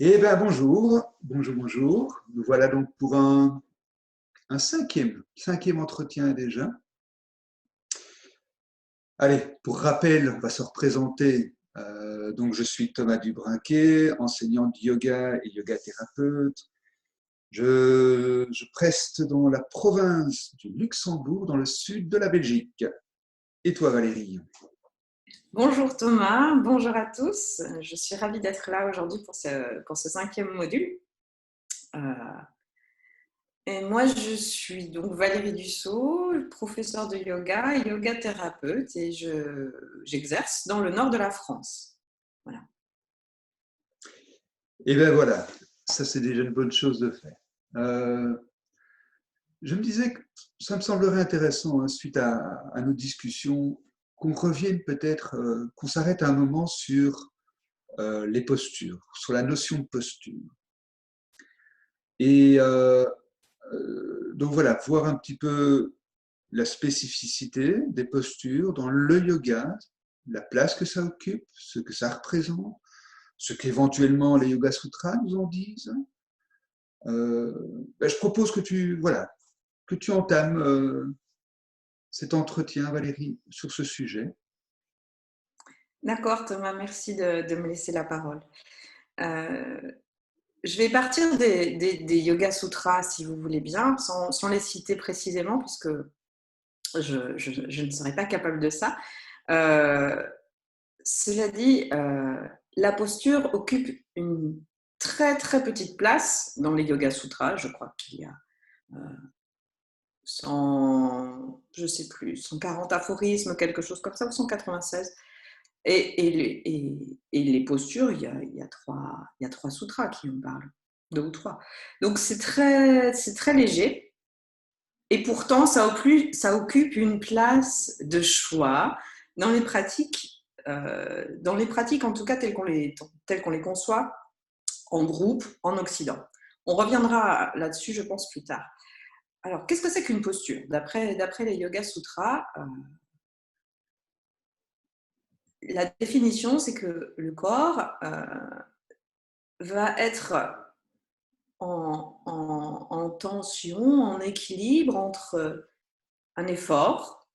Eh bien, bonjour, bonjour, bonjour. Nous voilà donc pour un cinquième entretien déjà. Allez, pour rappel, on va se représenter. Donc, je suis Thomas Dubrinquet, enseignant de yoga et yoga thérapeute. Je preste dans la province du Luxembourg, dans le sud de la Belgique. Et toi, Valérie? Bonjour Thomas, bonjour à tous. Je suis ravie d'être là aujourd'hui pour ce cinquième module. Euh, et moi, je suis donc Valérie Dussault, professeure de yoga et yoga thérapeute et j'exerce dans le nord de la France. Voilà. Eh bien voilà, ça c'est déjà une bonne chose de faire. Euh, Je me disais que ça me semblerait intéressant, hein, suite à nos discussions, qu'on revienne peut-être, qu'on s'arrête un moment sur les postures, sur la notion de posture. Et donc voilà, voir un petit peu la spécificité des postures dans le yoga, la place que ça occupe, ce que ça représente, ce qu'éventuellement les Yoga Sutras nous en disent. Je propose que tu entames cet entretien, Valérie, sur ce sujet. D'accord Thomas, merci de me laisser la parole. Euh, je vais partir des Yoga Sutras, si vous voulez bien, sans les citer précisément, puisque je ne serais pas capable de ça. Euh, Cela dit, la posture occupe une très très petite place dans les Yoga Sutras. Je crois qu'il y a 100, je sais plus, 140 aphorismes, quelque chose comme ça, ou 196. Et les postures, il y a trois sutras qui en parlent, deux ou trois. Donc c'est très léger. Et pourtant, ça occupe une place de choix dans les pratiques en tout cas telles qu'on les conçoit en groupe, en Occident. On reviendra là-dessus, je pense, plus tard. Alors, qu'est-ce que c'est qu'une posture? D'après les Yoga Sutras, la définition, c'est que le corps va être en tension, en équilibre entre un effort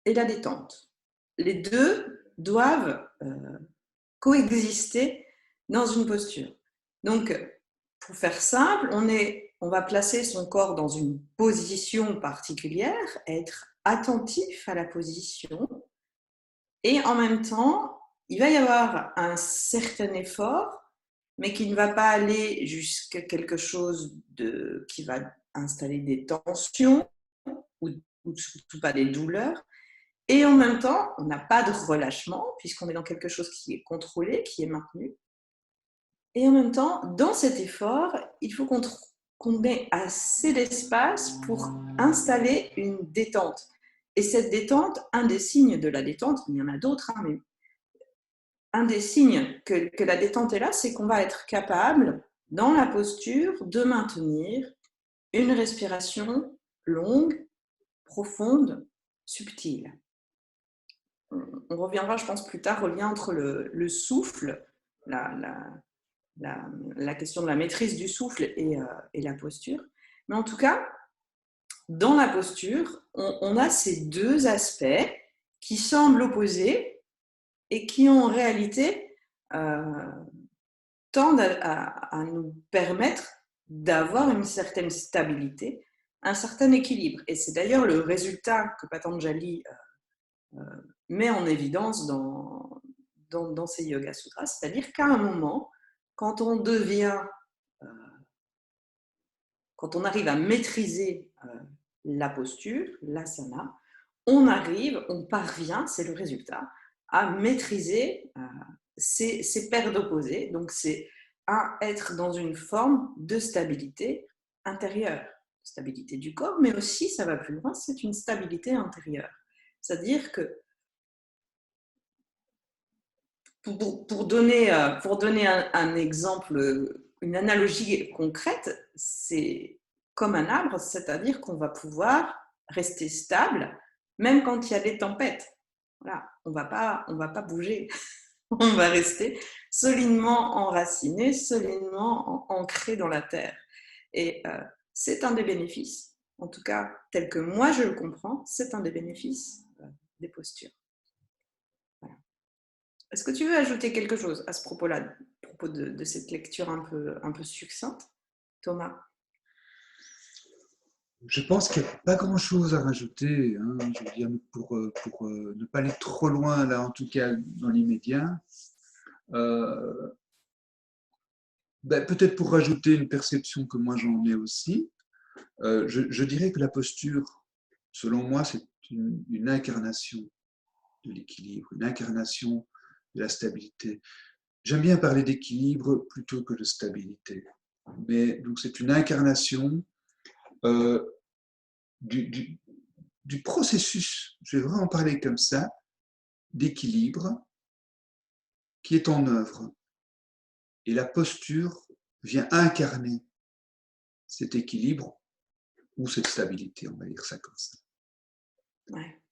et la détente. Les deux doivent coexister dans une posture. Donc, pour faire simple, on va placer son corps dans une position particulière, être attentif à la position, et en même temps, il va y avoir un certain effort, mais qui ne va pas aller jusqu'à quelque chose qui va installer des tensions ou, ou surtout pas des douleurs. Et en même temps, on n'a pas de relâchement, puisqu'on est dans quelque chose qui est contrôlé, qui est maintenu. Et en même temps, dans cet effort, il faut qu'on ait assez d'espace pour installer une détente. Et cette détente, un des signes de la détente, il y en a d'autres, hein, mais un des signes que la détente est là, c'est qu'on va être capable, dans la posture, de maintenir une respiration longue, profonde, subtile. On reviendra, je pense, plus tard au lien entre le souffle, la, la, la question de la maîtrise du souffle et la posture. Mais en tout cas, dans la posture, on a ces deux aspects qui semblent opposés et qui en réalité euh, tendent à nous permettre d'avoir une certaine stabilité, un certain équilibre. Et c'est d'ailleurs le résultat que Patanjali met en évidence dans ces Yoga Sutras, c'est-à-dire qu'à un moment, quand on devient, euh, quand on arrive à maîtriser la posture, l'asana, on parvient, c'est le résultat, à maîtriser ces paires d'opposés. Donc c'est être dans une forme de stabilité intérieure, stabilité du corps, mais aussi, ça va plus loin, c'est une stabilité intérieure. C'est-à-dire que pour donner un exemple, une analogie concrète, c'est comme un arbre, c'est-à-dire qu'on va pouvoir rester stable même quand il y a des tempêtes. Voilà, on va pas bouger. On va rester solidement enraciné, solidement ancré dans la terre. Et c'est un des bénéfices, en tout cas tel que moi je le comprends, c'est un des bénéfices des postures. Voilà. Est-ce que tu veux ajouter quelque chose à ce propos-là, à propos de cette lecture un peu succincte, Thomas? Je pense qu'il n'y a pas grand-chose à rajouter, hein, je veux dire, pour ne pas aller trop loin, là, en tout cas dans l'immédiat. Peut-être pour rajouter une perception que moi j'en ai aussi, je dirais que la posture, selon moi, c'est une incarnation de l'équilibre, une incarnation de la stabilité. J'aime bien parler d'équilibre plutôt que de stabilité, mais donc c'est une incarnation euh, du processus, je vais vraiment parler comme ça, d'équilibre qui est en œuvre. Et la posture vient incarner cet équilibre ou cette stabilité, on va dire ça comme ça. Ouais.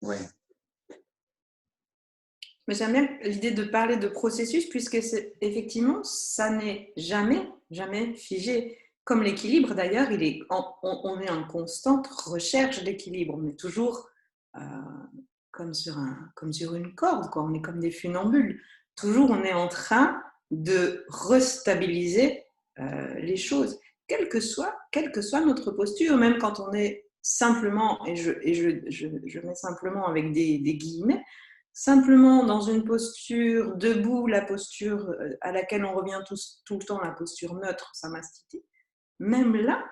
Ouais. Mais j'aime bien l'idée de parler de processus, puisque effectivement, ça n'est jamais figé. Comme l'équilibre, d'ailleurs, on est en constante recherche d'équilibre, mais toujours comme sur une corde, quoi. On est comme des funambules. Toujours, on est en train de restabiliser les choses, quelle que soit notre posture, même quand on est simplement, et je mets simplement avec des guillemets, simplement dans une posture debout, la posture à laquelle on revient tout le temps, la posture neutre, samastiti, même là,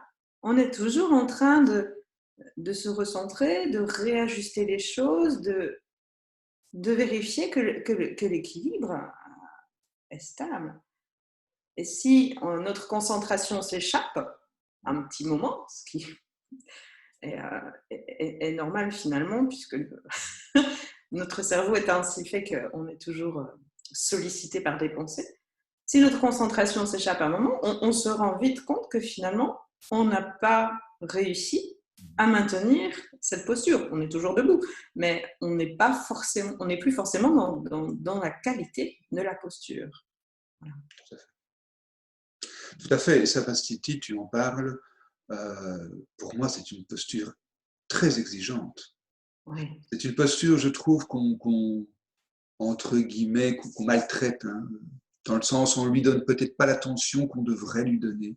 on est toujours en train de se recentrer, de réajuster les choses, de vérifier que l'équilibre est stable. Et si notre concentration s'échappe un petit moment, ce qui est normal finalement, puisque notre cerveau est ainsi fait qu'on est toujours sollicité par des pensées. Si notre concentration s'échappe à un moment, on se rend vite compte que finalement, on n'a pas réussi à maintenir cette posture. On est toujours debout, mais on n'est plus forcément dans la qualité de la posture. Voilà. Tout à fait. Et Savastiti, tu en parles. Pour moi, c'est une posture très exigeante. Oui. C'est une posture, je trouve, entre guillemets, qu'on maltraite, hein, dans le sens où on ne lui donne peut-être pas l'attention qu'on devrait lui donner.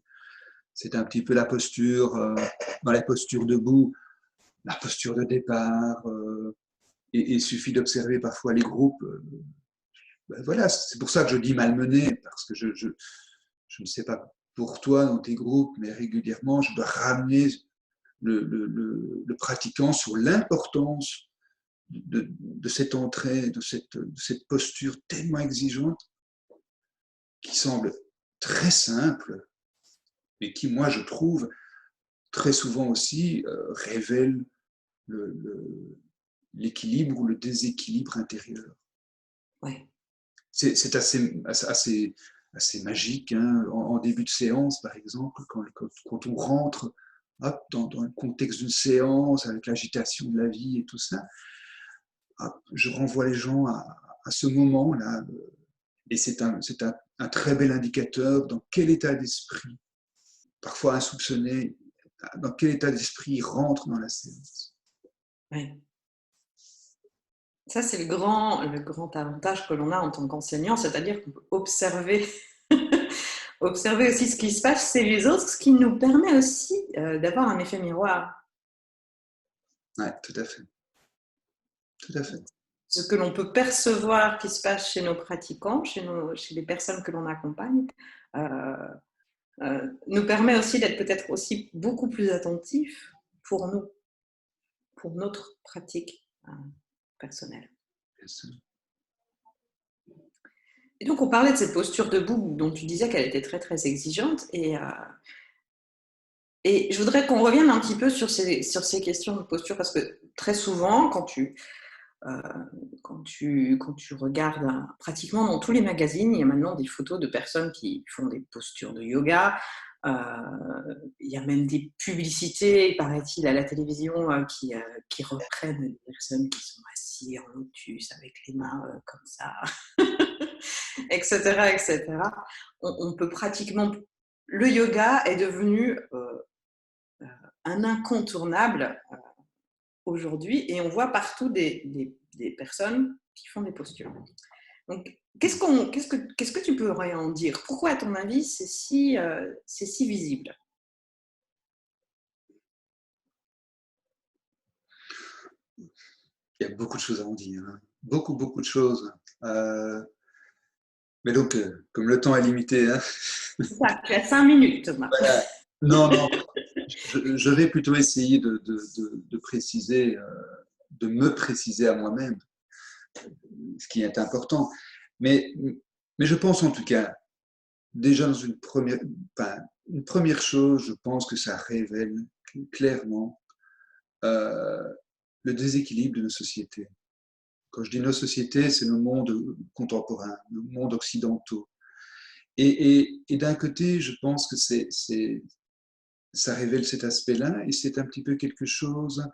C'est un petit peu la posture, dans la posture debout, la posture de départ. Et il suffit d'observer parfois les groupes. Voilà, c'est pour ça que je dis malmené, parce que je ne sais pas pour toi dans tes groupes, mais régulièrement, je dois ramener le pratiquant sur l'importance de cette entrée, de cette posture tellement exigeante, qui semble très simple, mais qui, moi, je trouve, très souvent aussi, révèle l'équilibre ou le déséquilibre intérieur. Ouais. C'est assez magique, hein. En début de séance, par exemple, quand on rentre hop, dans le contexte d'une séance, avec l'agitation de la vie et tout ça, hop, je renvoie les gens à ce moment-là. Et c'est un très bel indicateur dans quel état d'esprit, parfois insoupçonné, dans quel état d'esprit ils rentrent dans la séance. Oui. Ça, c'est le grand avantage que l'on a en tant qu'enseignant, c'est-à-dire qu'on peut observer aussi ce qui se passe chez les autres, ce qui nous permet aussi d'avoir un effet miroir. Oui, tout à fait. Tout à fait. Ce que l'on peut percevoir qui se passe chez nos pratiquants, chez les personnes que l'on accompagne, nous permet aussi d'être peut-être aussi beaucoup plus attentifs pour nous, pour notre pratique personnelle. Et donc, on parlait de cette posture debout dont tu disais qu'elle était très, très exigeante. Et je voudrais qu'on revienne un petit peu sur ces questions de posture, parce que très souvent, quand tu regardes pratiquement dans tous les magazines, il y a maintenant des photos de personnes qui font des postures de yoga, Il y a même des publicités, paraît-il, à la télévision qui reprennent des personnes qui sont assises en lotus avec les mains comme ça, etc., etc. On peut pratiquement... Le yoga est devenu un incontournable aujourd'hui et on voit partout des personnes qui font des postures. Donc, qu'est-ce que tu pourrais en dire? Pourquoi, à ton avis, c'est si visible? Il y a beaucoup de choses à en dire, hein. Beaucoup, beaucoup de choses. Mais donc, comme le temps est limité, hein, Ça, tu as 5 minutes, Thomas. voilà. Non, non, je vais plutôt essayer de préciser, de me préciser à moi-même, ce qui est important. Mais, mais je pense en tout cas, déjà dans une première chose, je pense que ça révèle clairement le déséquilibre de nos sociétés. Quand je dis nos sociétés, c'est nos mondes contemporains, nos mondes occidentaux. Et d'un côté, je pense que ça révèle cet aspect-là, et c'est un petit peu quelque chose,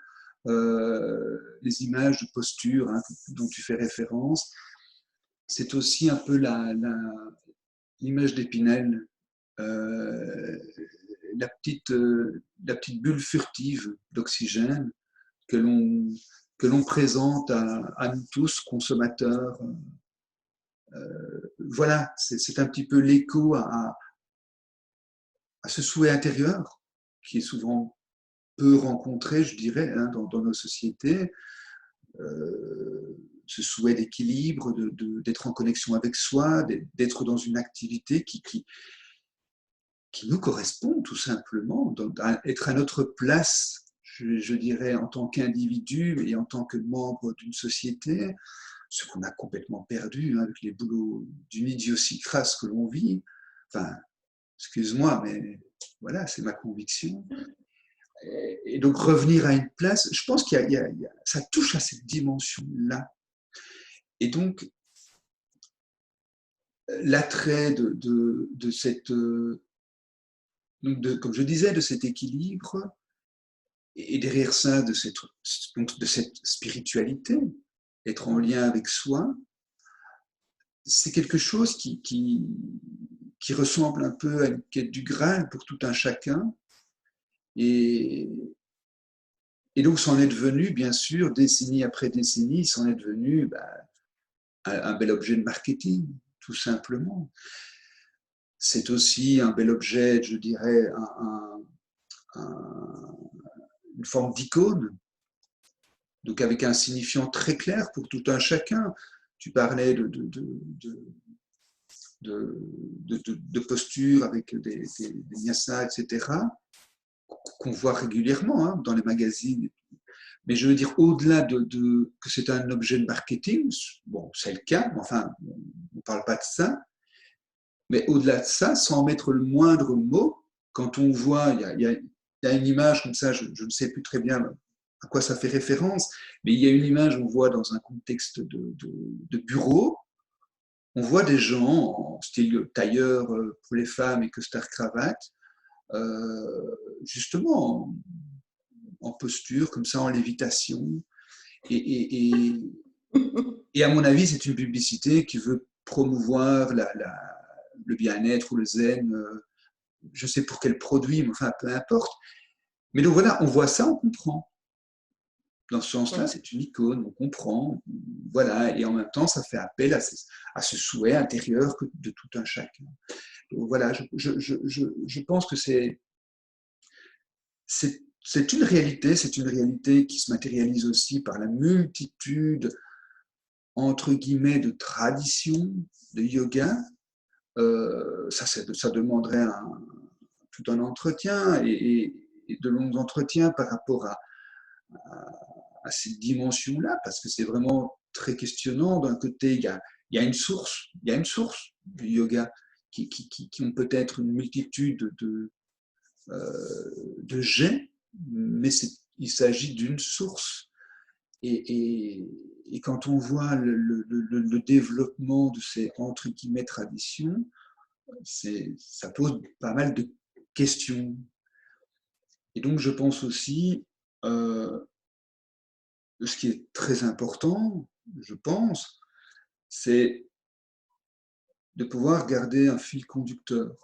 les images de posture, hein, dont tu fais référence, c'est aussi un peu l'image d'Épinel, euh, la petite bulle furtive d'oxygène que l'on présente à nous tous, consommateurs. Voilà, c'est un petit peu l'écho à ce souhait intérieur qui est souvent peu rencontré, je dirais, hein, dans nos sociétés. Ce souhait d'équilibre, d'être en connexion avec soi, d'être dans une activité qui nous correspond tout simplement, être à notre place, je dirais, en tant qu'individu et en tant que membre d'une société, ce qu'on a complètement perdu, hein, avec les boulots d'une idiotie crasse que l'on vit. Enfin, excuse-moi, mais voilà, c'est ma conviction. Et donc revenir à une place, je pense ça touche à cette dimension-là. Et donc, l'attrait de cette, comme je disais, de cet équilibre, et derrière ça, de cette spiritualité, être en lien avec soi, c'est quelque chose qui ressemble un peu à une quête du Graal pour tout un chacun. Et, et donc, c'en est devenu, bien sûr, décennie après décennie, c'en est devenu un bel objet de marketing, tout simplement. C'est aussi un bel objet, je dirais, une forme d'icône, donc avec un signifiant très clair pour tout un chacun. Tu parlais de posture avec des nyasas, etc., qu'on voit régulièrement, hein, dans les magazines. Mais je veux dire, au-delà que c'est un objet de marketing, bon, c'est le cas, mais enfin, on ne parle pas de ça, mais au-delà de ça, sans mettre le moindre mot, quand on voit, il y a une image comme ça, je ne sais plus très bien à quoi ça fait référence, mais il y a une image, on voit dans un contexte de bureau, on voit des gens en style tailleur pour les femmes et costard-cravate, justement en posture, comme ça, en lévitation. Et, et à mon avis, c'est une publicité qui veut promouvoir le bien-être ou le zen, je sais pour quel produit, mais enfin, peu importe. Mais donc voilà, on voit ça, on comprend. Dans ce sens-là, c'est une icône, on comprend, voilà, et en même temps, ça fait appel à ce souhait intérieur de tout un chacun. Donc voilà, je pense que c'est une réalité qui se matérialise aussi par la multitude, entre guillemets, de traditions de yoga. Ça demanderait tout un entretien et de longs entretiens par rapport à cette dimension-là, parce que c'est vraiment très questionnant. D'un côté, il y a une source du yoga qui ont peut-être une multitude de jets, mais il s'agit d'une source. Et quand on voit le développement de ces entre guillemets traditions, ça pose pas mal questions. Et donc, je pense aussi, ce qui est très important, je pense, c'est de pouvoir garder un fil conducteur.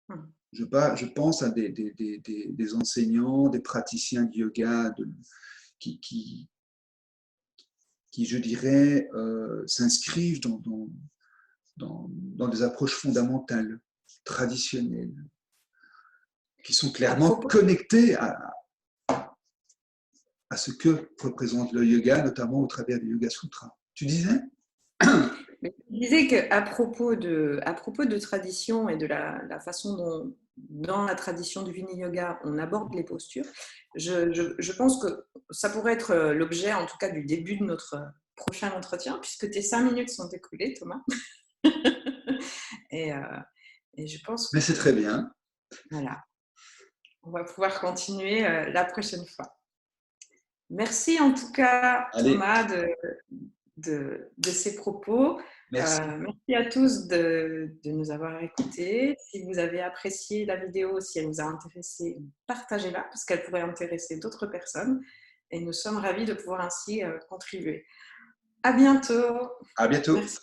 Mmh. Je pense à des enseignants, des praticiens de yoga qui, qui, qui, je dirais, s'inscrivent dans des approches fondamentales, traditionnelles, qui sont À clairement propos connectées à ce que représente le yoga, notamment au travers du Yoga Sutra. Tu disais? Mais je disais qu'à propos de tradition et de la façon dont, dans la tradition du Vini Yoga, on aborde les postures, je pense que ça pourrait être l'objet, en tout cas, du début de notre prochain entretien, puisque tes 5 minutes sont écoulées, Thomas. et, euh, et je pense Mais c'est que, très bien. voilà, on va pouvoir continuer la prochaine fois. Merci en tout cas, Allez, Thomas, de ces propos. merci. Merci à tous de nous avoir écoutés. Si vous avez apprécié la vidéo, si elle vous a intéressé, partagez-la parce qu'elle pourrait intéresser d'autres personnes. Et nous sommes ravis de pouvoir ainsi contribuer. À bientôt. À bientôt. Merci.